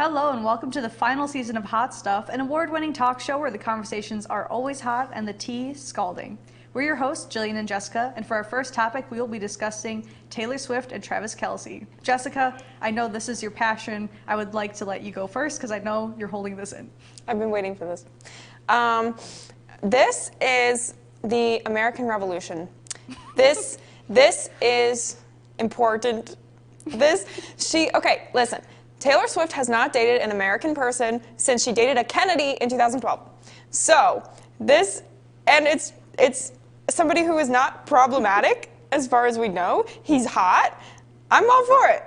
Hello and welcome to the final season of Hot Stuff, an award-winning talk show where the conversations are always hot and the tea scalding. We're your hosts, Jillian and Jessica, and for our first topic, we will be discussing Taylor Swift and Travis Kelce. Jessica, I know this is your passion. I would like to let you go first because I know you're holding this in. I've been waiting for this. This is the American Revolution. This is important. Okay, listen. Taylor Swift has not dated an American person since she dated a Kennedy in 2012. So it's somebody who is not problematic as far as we know. He's hot. I'm all for it.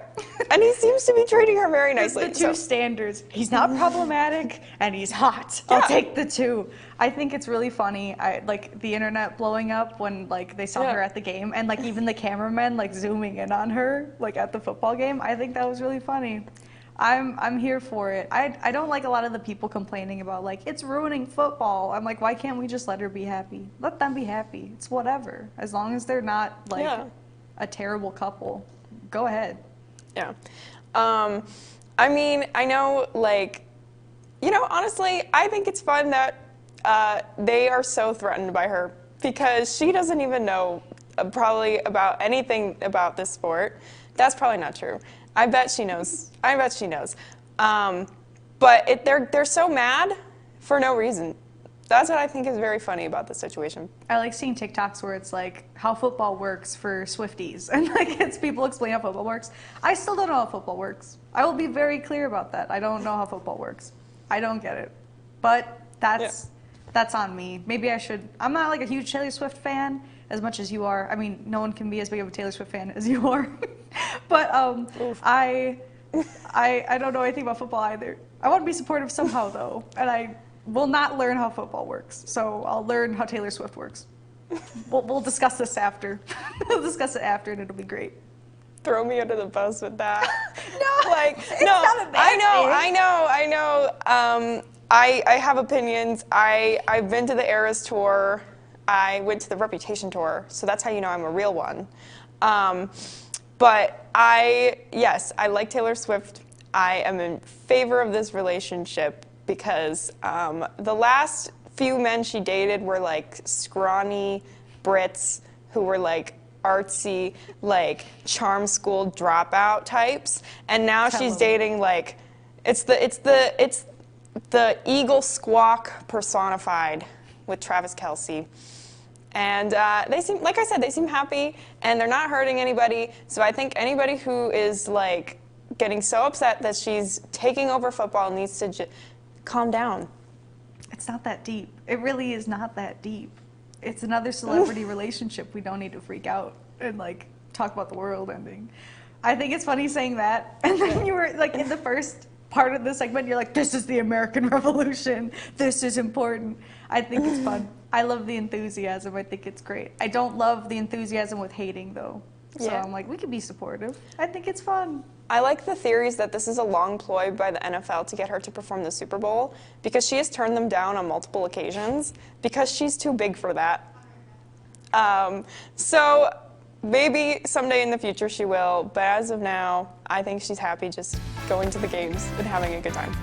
And he seems to be treating her very nicely. The two standards. He's not problematic and he's hot. I'll take the two. I think it's really funny. I like the internet blowing up when like they saw her at the game and like even the cameramen like zooming in on her like at the football game. I think that was really funny. I'm here for it. I don't like a lot of the people complaining about like it's ruining football. I'm like, why can't we just let her be happy? Let them be happy. It's whatever. As long as they're not like a terrible couple. Go ahead. Yeah. I mean, I know, like, you know, honestly, I think it's fun that they are so threatened by her because she doesn't even know probably about anything about this sport. That's probably not true. I bet she knows. I bet she knows. But they're so mad for no reason. That's what I think is very funny about the situation. I like seeing TikToks where it's like how football works for Swifties and like it's people explain how football works. I still don't know how football works. I will be very clear about that. I don't know how football works. I don't get it. But that's on me. Maybe I should. I'm not like a huge Taylor Swift fan as much as you are. I mean, no one can be as big of a Taylor Swift fan as you are. But I don't know anything about football either. I want to be supportive somehow though, and I will not learn how football works. So I'll learn how Taylor Swift works. We'll discuss this after. We'll discuss it after, and it'll be great. Throw me under the bus with that. No, like it's not a bad thing. I know. I have opinions. I've been to the Eras tour. I went to the Reputation tour, so that's how you know I'm a real one. But I like Taylor Swift. I am in favor of this relationship because the last few men she dated were like scrawny Brits who were like artsy, like charm school dropout types, and now she's dating like it's the eagle squawk personified with Travis Kelce. And they seem, like I said, they seem happy and they're not hurting anybody. So I think anybody who is like getting so upset that she's taking over football needs to calm down. It's not that deep. It really is not that deep. It's another celebrity relationship. We don't need to freak out and like talk about the world ending. I think it's funny saying that. And then you were like in the first part of the segment, you're like, this is the American Revolution. This is important. I think it's fun. I love the enthusiasm. I think it's great. I don't love the enthusiasm with hating though. So I'm like, we could be supportive. I think it's fun. I like the theories that this is a long ploy by the NFL to get her to perform the Super Bowl because she has turned them down on multiple occasions because she's too big for that. So maybe someday in the future she will, but as of now, I think she's happy just going to the games and having a good time.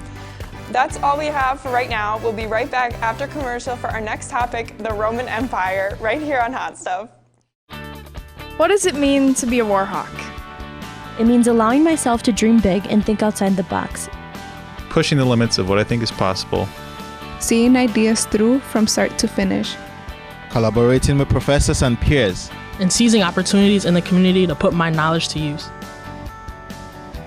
That's all we have for right now. We'll be right back after commercial for our next topic, the Roman Empire, right here on Hot Stuff. What does it mean to be a war hawk? It means allowing myself to dream big and think outside the box. Pushing the limits of what I think is possible. Seeing ideas through from start to finish. Collaborating with professors and peers. And seizing opportunities in the community to put my knowledge to use.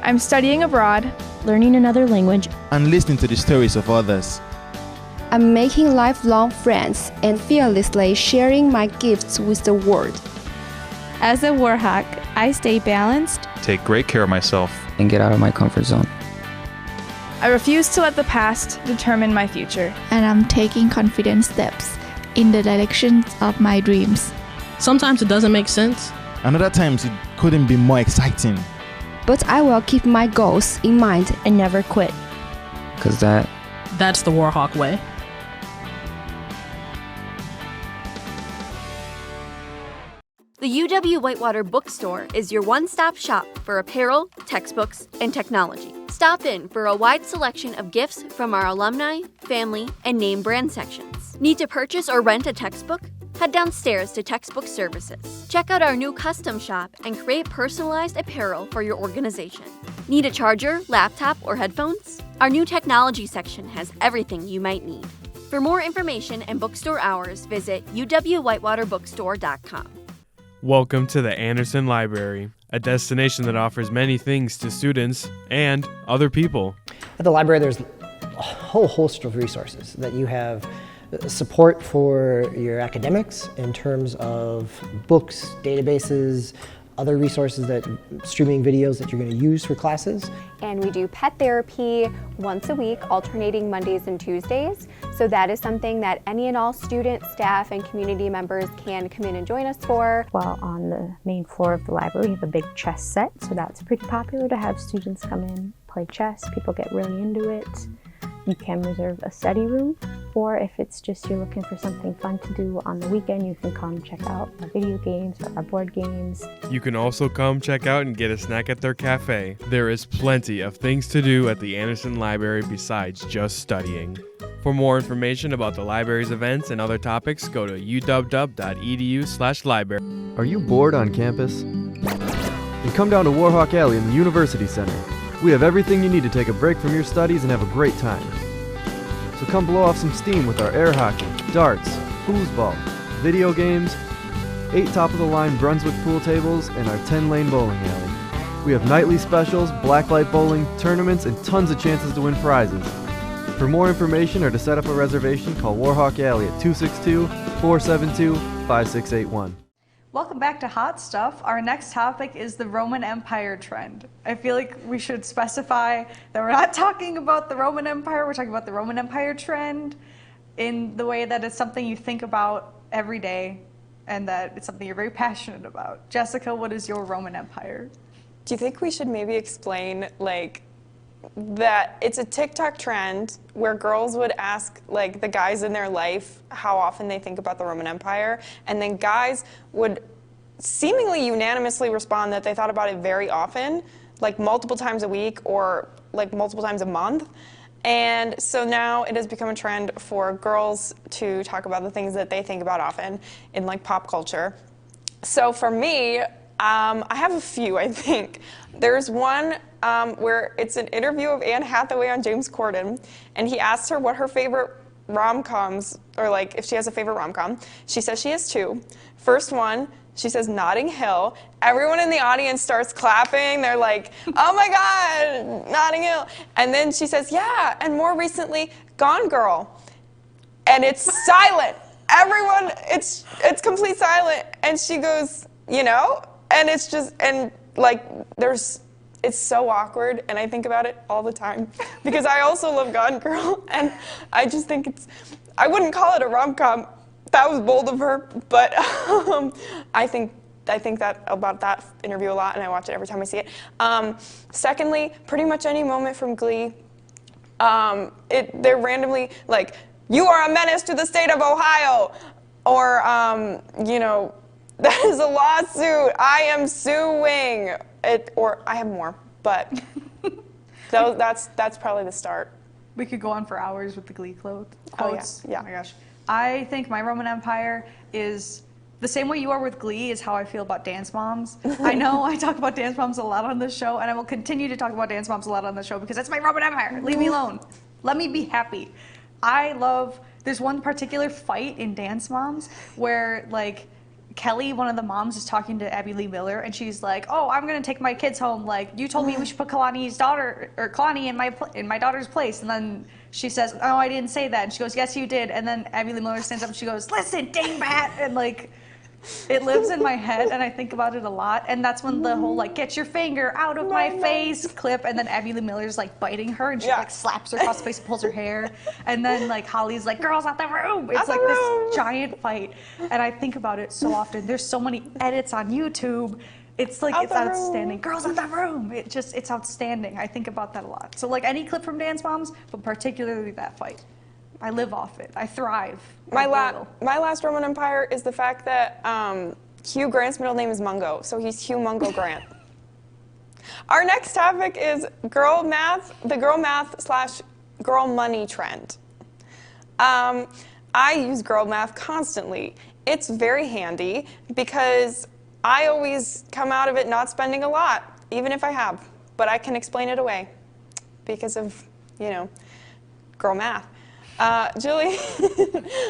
I'm studying abroad, learning another language, and listening to the stories of others. I'm making lifelong friends and fearlessly sharing my gifts with the world. As a war hawk, I stay balanced, take great care of myself, and get out of my comfort zone. I refuse to let the past determine my future. And I'm taking confident steps in the direction of my dreams. Sometimes it doesn't make sense. And other times it couldn't be more exciting. But I will keep my goals in mind and never quit. Because that's the war hawk way. The UW Whitewater Bookstore is your one-stop shop for apparel, textbooks, and technology. Stop in for a wide selection of gifts from our alumni, family, and name brand sections. Need to purchase or rent a textbook? Head downstairs to Textbook Services. Check out our new custom shop and create personalized apparel for your organization. Need a charger, laptop, or headphones? Our new technology section has everything you might need. For more information and bookstore hours, visit uwwhitewaterbookstore.com. Welcome to the Anderson Library, a destination that offers many things to students and other people. At the library, there's a whole host of resources that you have. Support for your academics in terms of books, databases, other resources, that streaming videos that you're going to use for classes. And we do pet therapy once a week, alternating Mondays and Tuesdays. So that is something that any and all students, staff, and community members can come in and join us for. Well, on the main floor of the library, we have a big chess set, so that's pretty popular to have students come in, play chess. People get really into it. You can reserve a study room, or if it's just you're looking for something fun to do on the weekend, you can come check out our video games or our board games. You can also come check out and get a snack at their cafe. There is plenty of things to do at the Anderson Library besides just studying. For more information about the library's events and other topics, go to uw.edu/library. Are you bored on campus? Then come down to Warhawk Alley in the University Center. We have everything you need to take a break from your studies and have a great time. So come blow off some steam with our air hockey, darts, foosball, video games, 8 top-of-the-line Brunswick pool tables, and our 10-lane bowling alley. We have nightly specials, blacklight bowling, tournaments, and tons of chances to win prizes. For more information or to set up a reservation, call Warhawk Alley at 262-472-5681. Welcome back to Hot Stuff. Our next topic is the Roman Empire trend. I feel like we should specify that we're not talking about the Roman Empire, we're talking about the Roman Empire trend in the way that it's something you think about every day and that it's something you're very passionate about. Jessica, what is your Roman Empire? Do you think we should maybe explain, like, that it's a TikTok trend where girls would ask, like, the guys in their life how often they think about the Roman Empire, and then guys would seemingly unanimously respond that they thought about it very often, like multiple times a week or like multiple times a month. And so now it has become a trend for girls to talk about the things that they think about often in, like, pop culture. So for me, I have a few, I think. There's one where it's an interview of Anne Hathaway on James Corden, and he asked her what her favorite rom-coms, or like if she has a favorite rom-com. She says she has 2. First one, she says Notting Hill. Everyone in the audience starts clapping. They're like, oh my God, Notting Hill. And then she says, yeah, and more recently, Gone Girl. And it's silent. Everyone, it's complete silent. And she goes, you know? And it's just, and like, it's so awkward, and I think about it all the time because I also love Gone Girl, and I just think I wouldn't call it a rom-com. That was bold of her, but I think that about that interview a lot, and I watch it every time I see it. Secondly, pretty much any moment from Glee, they're randomly like, you are a menace to the state of Ohio, or you know, that is a lawsuit. I am suing. Or I have more, but that's probably the start. We could go on for hours with the Glee quotes. Oh yeah. Oh my gosh. I think my Roman Empire is the same way you are with Glee is how I feel about Dance Moms. I know I talk about Dance Moms a lot on this show, and I will continue to talk about Dance Moms a lot on the show because that's my Roman Empire. Leave me alone. Let me be happy. There's one particular fight in Dance Moms where, like, Kelly, one of the moms, is talking to Abby Lee Miller, and she's like, "Oh, I'm gonna take my kids home. Like, you told me we should put Kalani's daughter or Kalani in my daughter's place." And then she says, "Oh, I didn't say that." And she goes, "Yes, you did." And then Abby Lee Miller stands up and she goes, "Listen, dingbat!" And like, it lives in my head, and I think about it a lot. And that's when the whole like "get your finger out of my face" clip, and then Abby Lee Miller's like biting her, and she like slaps her across the face and pulls her hair. And then like Holly's like, "Girls out the room!" It's like this giant fight, and I think about it so often. There's so many edits on YouTube. It's like it's outstanding. Girls out the room. It's outstanding. I think about that a lot. So like any clip from Dance Moms, but particularly that fight. I live off it. I thrive. My last Roman Empire is the fact that Hugh Grant's middle name is Mungo, so he's Hugh Mungo Grant. Our next topic is girl math, the girl math / girl money trend. I use girl math constantly. It's very handy because I always come out of it not spending a lot, even if I have, but I can explain it away because of, you know, girl math. Julie,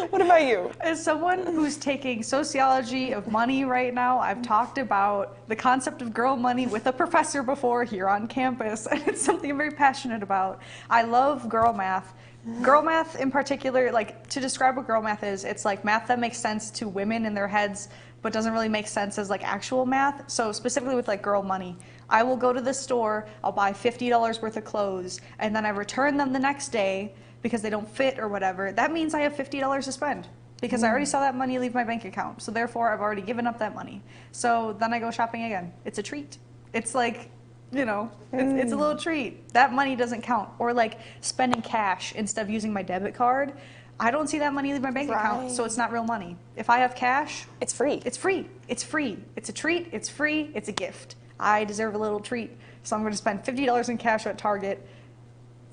what about you? As someone who's taking sociology of money right now, I've talked about the concept of girl money with a professor before here on campus, and it's something I'm very passionate about. I love girl math. Girl math in particular, like to describe what girl math is, it's like math that makes sense to women in their heads, but doesn't really make sense as like actual math. So specifically with like girl money, I will go to the store, I'll buy $50 worth of clothes, and then I return them the next day because they don't fit or whatever. That means I have $50 to spend because I already saw that money leave my bank account. So therefore I've already given up that money. So then I go shopping again. It's a treat. It's like, you know, it's a little treat. That money doesn't count. Or like spending cash instead of using my debit card. I don't see that money leave my bank account, so it's not real money. If I have cash, it's free. It's free. It's free. It's a treat. It's free. It's a gift. I deserve a little treat. So I'm going to spend $50 in cash at Target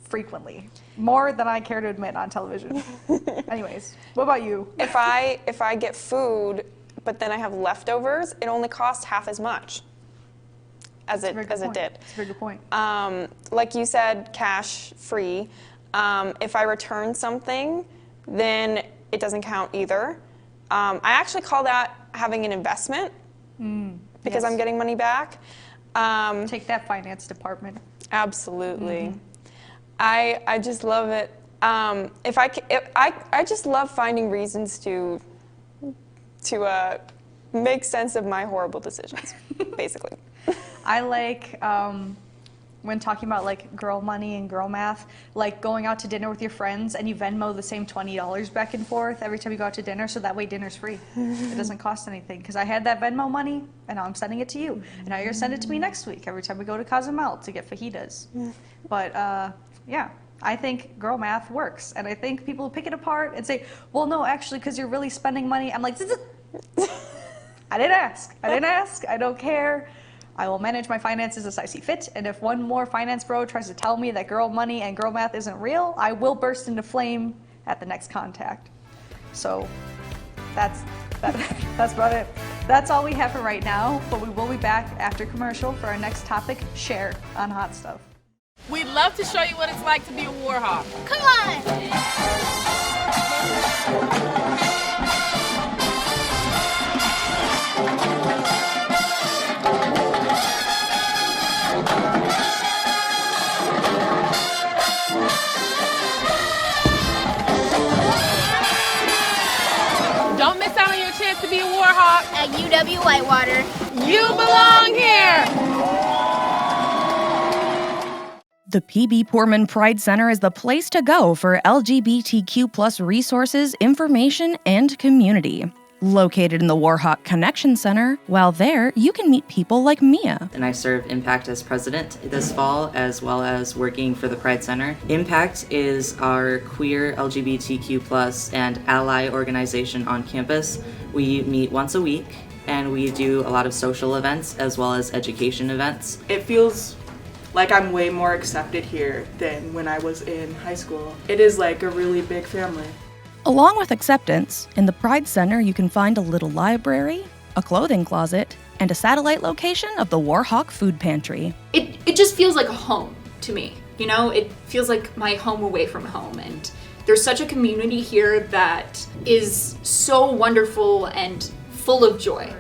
frequently. More than I care to admit on television. Anyways, what about you? If I get food, but then I have leftovers, it only costs half as much as it did. That's a very good point. Like you said, cash free. If I return something, then it doesn't count either. I actually call that having an investment because I'm getting money back. Take that, finance department. Absolutely. I just love it. I just love finding reasons to make sense of my horrible decisions, basically. I like when talking about like girl money and girl math, like going out to dinner with your friends and you Venmo the same $20 back and forth every time you go out to dinner, so that way dinner's free. It doesn't cost anything because I had that Venmo money and now I'm sending it to you. And now you're gonna send it to me next week every time we go to Cozumel to get fajitas. But yeah, I think girl math works. And I think people pick it apart and say, well, no, actually, because you're really spending money. I'm like, I didn't ask. I didn't ask. I don't care. I will manage my finances as I see fit, and if one more finance bro tries to tell me that girl money and girl math isn't real, I will burst into flame at the next contact. So that's about it. That's all we have for right now, but we will be back after commercial for our next topic, Share on Hot Stuff. We'd love to show you what it's like to be a Warhawk. Come on! Don't miss out on your chance to be a Warhawk at UW Whitewater. You belong here! The PB Poorman Pride Center is the place to go for LGBTQ+ resources, information, and community. Located in the Warhawk Connection Center, while there, you can meet people like Mia. And I serve Impact as president this fall, as well as working for the Pride Center. Impact is our queer LGBTQ+ and ally organization on campus. We meet once a week, and we do a lot of social events as well as education events. It feels like I'm way more accepted here than when I was in high school. It is like a really big family. Along with acceptance, in the Pride Center you can find a little library, a clothing closet, and a satellite location of the Warhawk Food Pantry. It just feels like a home to me, you know? It feels like my home away from home, and there's such a community here that is so wonderful and full of joy.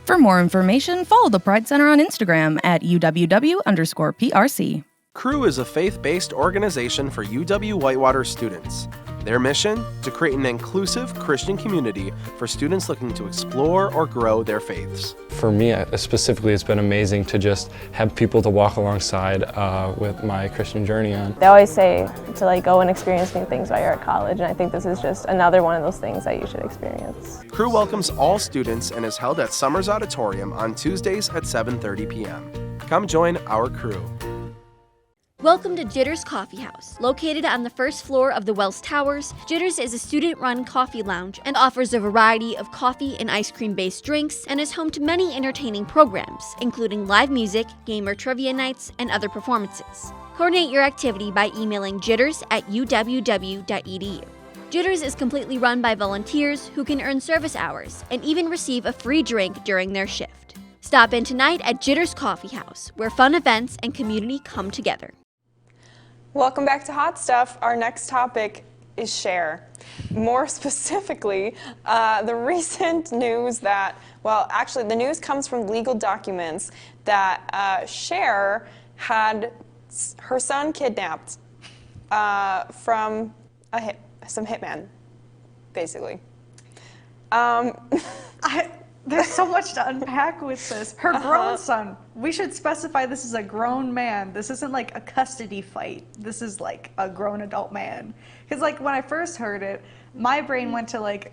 For more information, follow the Pride Center on Instagram at UWW_PRC. Crew is a faith-based organization for UW Whitewater students. Their mission? To create an inclusive Christian community for students looking to explore or grow their faiths. For me specifically, it's been amazing to just have people to walk alongside with my Christian journey on. They always say to go and experience new things while you're at college, and I think this is just another one of those things that you should experience. Crew welcomes all students and is held at Summers Auditorium on Tuesdays at 7:30 p.m. Come join our crew. Welcome to Jitters Coffee House. Located on the first floor of the Wells Towers, Jitters is a student-run coffee lounge and offers a variety of coffee and ice cream-based drinks and is home to many entertaining programs, including live music, gamer trivia nights, and other performances. Coordinate your activity by emailing jitters@uww.edu. Jitters is completely run by volunteers who can earn service hours and even receive a free drink during their shift. Stop in tonight at Jitters Coffee House, where fun events and community come together. Welcome back to Hot Stuff. Our next topic is Cher. More specifically, the recent news that, well, actually the news comes from legal documents that Cher had her son kidnapped from some hitman, basically. There's so much to unpack with this. Her grown son. We should specify this is a grown man. This isn't like a custody fight. This is like a grown adult man. Because like when I first heard it, my brain went to like,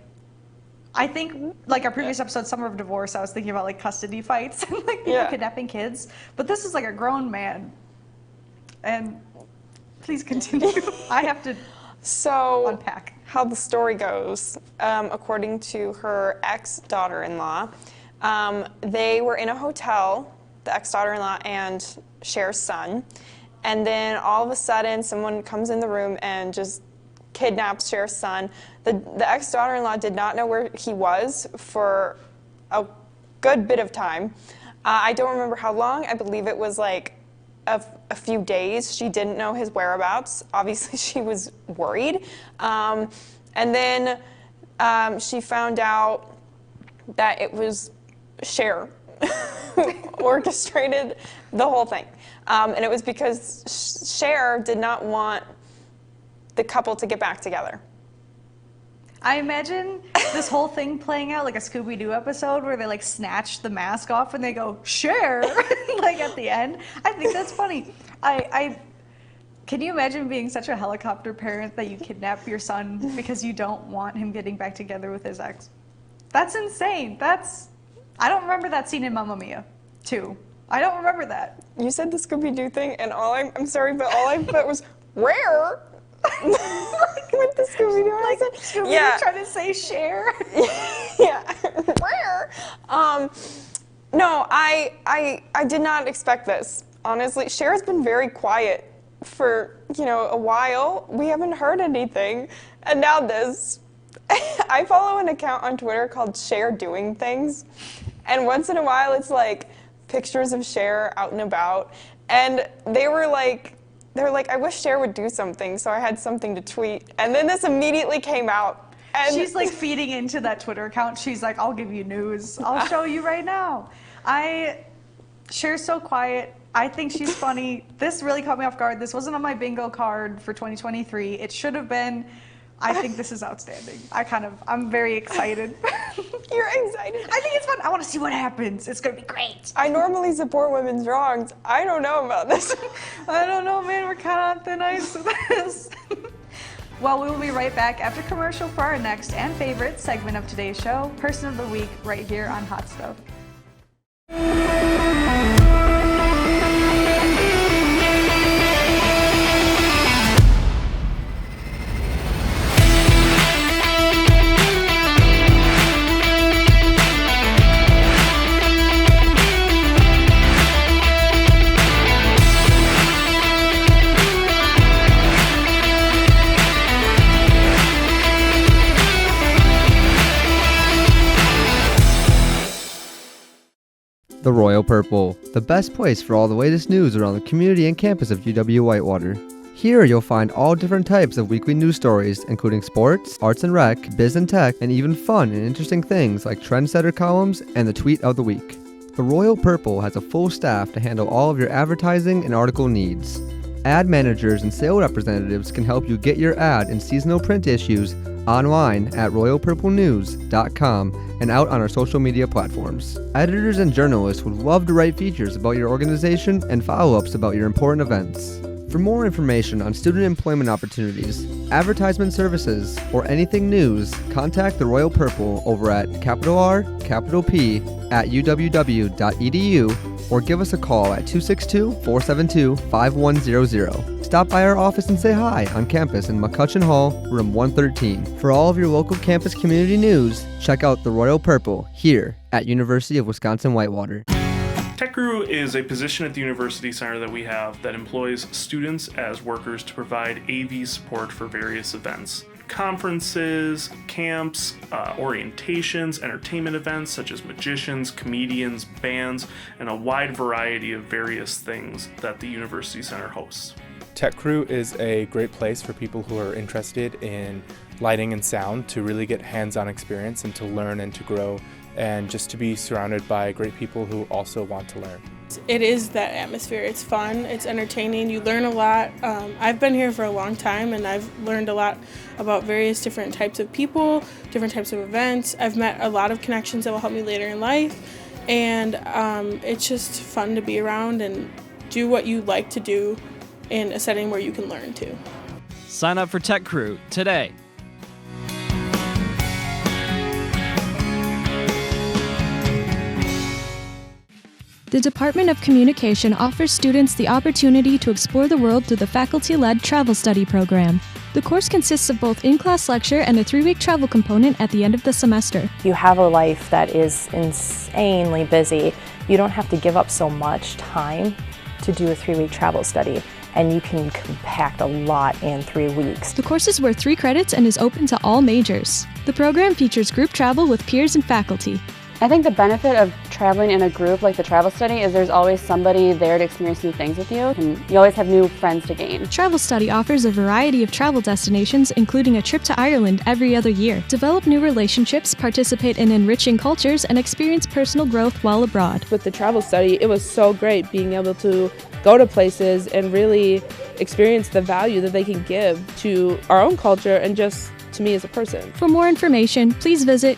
I think like our previous episode, Summer of Divorce, I was thinking about like custody fights and like people kidnapping kids. But this is like a grown man. And please continue. I have to unpack. How the story goes, according to her ex-daughter-in-law, they were in a hotel, the ex-daughter-in-law and Cher's son, and then all of a sudden someone comes in the room and just kidnaps Cher's son. The ex-daughter-in-law did not know where he was for a good bit of time. I don't remember how long. I believe it was like a few days. She didn't know his whereabouts. Obviously, she was worried. And then she found out that it was Cher who orchestrated the whole thing. And it was because Cher did not want the couple to get back together. I imagine this whole thing playing out like a Scooby-Doo episode where they like snatch the mask off and they go, Cher, like at the end. I think that's funny. Can you imagine being such a helicopter parent that you kidnap your son because you don't want him getting back together with his ex? That's insane. I don't remember that scene in Mamma Mia 2. I don't remember that. You said the Scooby-Doo thing and I'm sorry, but all I put was, rare? With the Scooby-Doo like Scooby-Doo trying to say Cher. Yeah, rare. No, I did not expect this. Honestly, Cher has been very quiet for a while. We haven't heard anything, and now this. I follow an account on Twitter called Cher Doing Things, and once in a while it's like pictures of Cher out and about, and they were like, I wish Cher would do something, so I had something to tweet. And then this immediately came out. And she's like feeding into that Twitter account. She's like, I'll give you news. I'll show you right now. Cher's so quiet. I think she's funny. This really caught me off guard. This wasn't on my bingo card for 2023. It should have been. I think this is outstanding. I'm very excited. You're excited? I think it's fun. I want to see what happens. It's going to be great. I normally support women's wrongs. I don't know about this. I don't know, man. We're kind of on thin ice with this. Well, we will be right back after commercial for our next and favorite segment of today's show, Person of the Week, right here on Hot Stuff. The Royal Purple, the best place for all the latest news around the community and campus of UW-Whitewater. Here you'll find all different types of weekly news stories, including sports, arts and rec, biz and tech, and even fun and interesting things like trendsetter columns and the tweet of the week. The Royal Purple has a full staff to handle all of your advertising and article needs. Ad managers and sales representatives can help you get your ad in seasonal print issues online at royalpurplenews.com and out on our social media platforms. Editors and journalists would love to write features about your organization and follow-ups about your important events. For more information on student employment opportunities, advertisement services, or anything news, contact the Royal Purple over at @uww.edu or give us a call at 262-472-5100. Stop by our office and say hi on campus in McCutcheon Hall, room 113. For all of your local campus community news, check out the Royal Purple here at University of Wisconsin-Whitewater. Tech Crew is a position at the University Center that we have that employs students as workers to provide AV support for various events. Conferences, camps, orientations, entertainment events such as magicians, comedians, bands, and a wide variety of various things that the University Center hosts. Tech Crew is a great place for people who are interested in lighting and sound to really get hands-on experience and to learn and to grow and just to be surrounded by great people who also want to learn. It is that atmosphere. It's fun, it's entertaining, you learn a lot. I've been here for a long time and I've learned a lot about various different types of people, different types of events. I've met a lot of connections that will help me later in life, and it's just fun to be around and do what you like to do in a setting where you can learn too. Sign up for Tech Crew today. The Department of Communication offers students the opportunity to explore the world through the faculty-led travel study program. The course consists of both in-class lecture and a 3-week travel component at the end of the semester. You have a life that is insanely busy. You don't have to give up so much time to do a 3-week travel study, and you can compact a lot in 3 weeks. The course is worth 3 credits and is open to all majors. The program features group travel with peers and faculty. I think the benefit of traveling in a group like the travel study is there's always somebody there to experience new things with you, and you always have new friends to gain. Travel Study offers a variety of travel destinations, including a trip to Ireland every other year. Develop new relationships, participate in enriching cultures, and experience personal growth while abroad. With the travel study, it was so great being able to go to places and really experience the value that they can give to our own culture and just to me as a person. For more information, please visit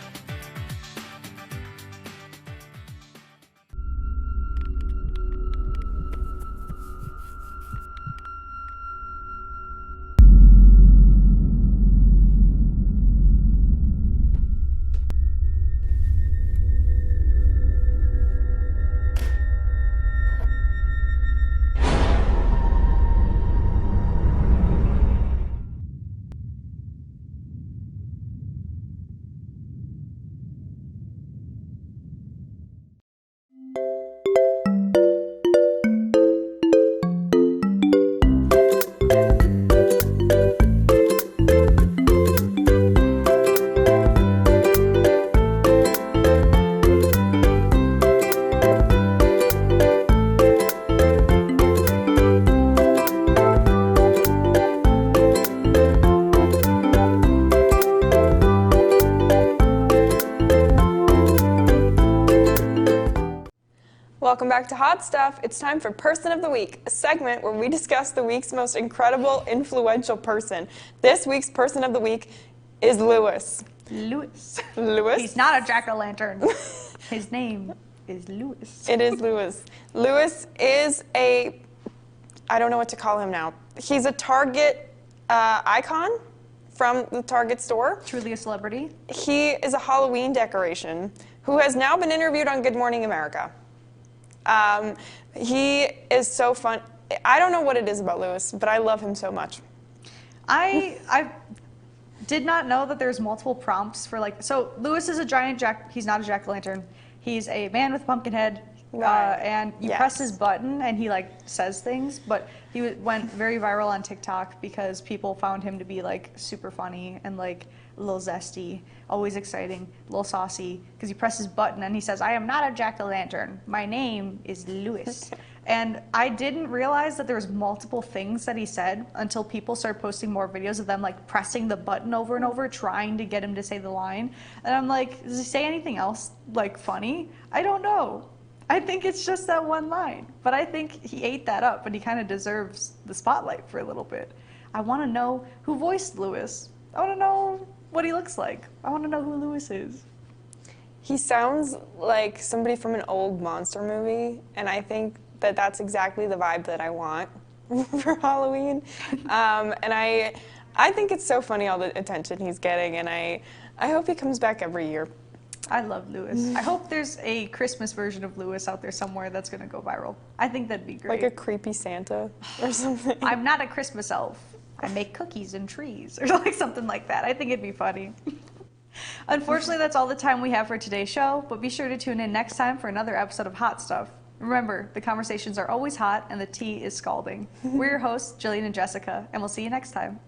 Welcome back to Hot Stuff. It's time for Person of the Week, a segment where we discuss the week's most incredible, influential person. This week's Person of the Week is Lewis. Lewis. Lewis? He's not a jack-o'-lantern. His name is Lewis. It is Lewis. Lewis is a, I don't know what to call him now. He's a Target icon from the Target store. Truly a celebrity. He is a Halloween decoration who has now been interviewed on Good Morning America. He is so fun. I don't know what it is about Lewis, but I love him so much. I did not know that there's multiple prompts for so Lewis is a giant he's not a jack-o'-lantern. He's a man with a pumpkin head, and you press his button and he says things, but he went very viral on TikTok because people found him to be super funny and a little zesty, always exciting, a little saucy, because you press his button and he says, "I am not a jack-o'-lantern. My name is Lewis." And I didn't realize that there was multiple things that he said until people started posting more videos of them pressing the button over and over, trying to get him to say the line. And I'm like, does he say anything else funny? I don't know. I think it's just that one line. But I think he ate that up, and he kind of deserves the spotlight for a little bit. I want to know who voiced Lewis. I want to know what he looks like. I want to know who Lewis is. He sounds like somebody from an old monster movie, and I think that that's exactly the vibe that I want. for Halloween. And I think it's so funny all the attention he's getting, and I hope he comes back every year. I love Lewis. I hope there's a Christmas version of Lewis out there somewhere that's going to go viral. I think that'd be great. Like a creepy Santa or something. I'm not a Christmas elf. I make cookies and trees or like something like that. I think it'd be funny. Unfortunately, that's all the time we have for today's show, but be sure to tune in next time for another episode of Hot Stuff. Remember, the conversations are always hot and the tea is scalding. We're your hosts, Jillian and Jessica, and we'll see you next time.